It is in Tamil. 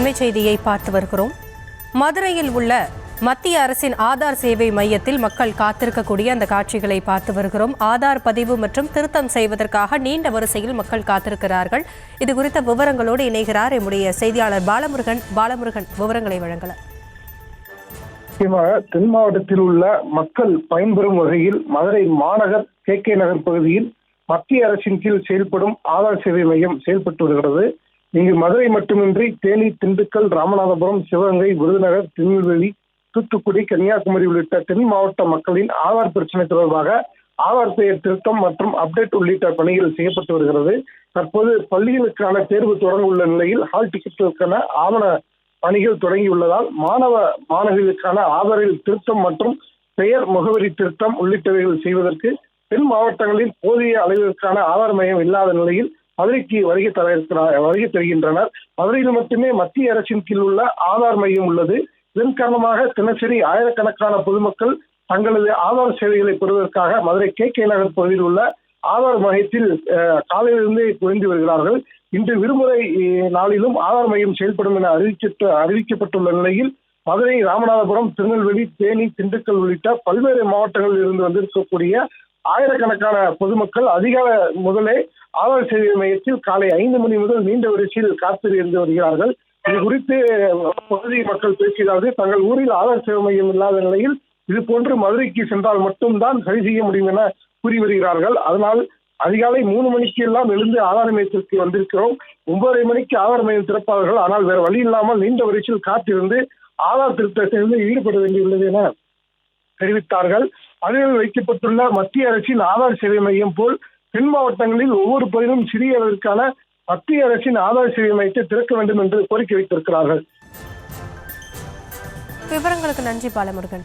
அண்மை செய்தியை பார்த்து வருகிறோம். மதுரையில் உள்ள மத்திய அரசின் ஆதார் சேவை மையத்தில் மக்கள் காத்திருக்கக்கூடிய அந்த காட்சிகளை பார்த்து வருகிறோம். ஆதார் பதிவு மற்றும் திருத்தம் செய்வதற்காக நீண்ட வரிசையில் மக்கள் காத்திருக்கிறார்கள். இது குறித்த விவரங்களோடு இணைகிறார் எம்முடைய செய்தியாளர் பாலமுருகன். விவரங்களை வழங்கலாம். தென் மாவட்டத்தில் உள்ள மக்கள் பயன்பெறும் வகையில் மதுரை மாநகர் கே நகர் பகுதியில் மத்திய அரசின் கீழ் செயல்படும் ஆதார் சேவை மையம் செயல்பட்டு வருகிறது. இங்கு மதுரை மட்டுமின்றி தேனி, திண்டுக்கல், ராமநாதபுரம், சிவகங்கை, விருதுநகர், திருநெல்வேலி, தூத்துக்குடி, கன்னியாகுமரி உள்ளிட்ட தென் மாவட்ட மக்களின் ஆதார் பிரச்சனை தொடர்பாக ஆதார் பெயர் திருத்தம் மற்றும் அப்டேட் உள்ளிட்ட பணிகள் செய்யப்பட்டு வருகிறது. தற்போது பள்ளிகளுக்கான தேர்வு தொடங்க உள்ள நிலையில் ஹால் டிக்கெட்டுகளுக்கான ஆவண பணிகள் தொடங்கியுள்ளதால் மாணவர்களுக்கான ஆதாரில் திருத்தம் மற்றும் பெயர் முகவரி திருத்தம் உள்ளிட்டவைகள் செய்வதற்கு தென் மாவட்டங்களில் போதிய அளவிற்கான ஆதார் மையம் இல்லாத நிலையில் மதுரைக்கு வருகை தருகின்றனர். மதுரையில் மட்டுமே மத்திய அரசின் கீழ் உள்ள ஆதார் மையம் உள்ளது. இதன் காரணமாக தினசரி ஆயிரக்கணக்கான பொதுமக்கள் தங்களது ஆதார் சேவைகளை பெறுவதற்காக மதுரை கே நகர் பகுதியில் உள்ள ஆதார் மையத்தில் காலையிலிருந்தே குவிந்து வருகிறார்கள். இன்று விடுமுறை நாளிலும் ஆதார் மையம் செயல்படும் என அறிவிக்கப்பட்டுள்ள நிலையில் மதுரை, ராமநாதபுரம், திருநெல்வேலி, தேனி, திண்டுக்கல் உள்ளிட்ட பல்வேறு மாவட்டங்களில் இருந்து வந்திருக்கக்கூடிய ஆயிரக்கணக்கான பொதுமக்கள் அதிகாலை முதலே ஆதார் சேவை மையத்தில் காலை 5 மணி முதல் நீண்ட வரிசையில் காத்திருந்து வருகிறார்கள். இது குறித்து பகுதி மக்கள் பேசியதாவது, தங்கள் ஊரில் ஆதார் சேவை மையம் இல்லாத நிலையில் இது போன்று மதுரைக்கு சென்றால் மட்டும்தான் சரி செய்ய முடியும் என கூறி வருகிறார்கள். அதனால் அதிகாலை 3 மணிக்கு எல்லாம் எழுந்து ஆதார் மையத்திற்கு வந்திருக்கிறோம். 9:30 மணிக்கு ஆதார் மையம் திறப்பார்கள். ஆனால் வேறு வழி இல்லாமல் நீண்ட வரிசையில் காத்திருந்து ஆதார் திருத்தத்தில் ஈடுபட வேண்டியுள்ளது என தெரிவித்தார்கள். அதில் வைக்கப்பட்டுள்ள மத்திய அரசின் ஆதார் சேவை மையம் போல் தென் மாவட்டங்களில் ஒவ்வொரு பகுதியிலும் சிறிய அளவிற்கான மத்திய அரசின் ஆதார் சேவை மையத்தை திறக்க வேண்டும் என்று கோரிக்கை வைத்திருக்கிறார்கள். விவரங்களுக்கு நன்றி பாலமுருகன்.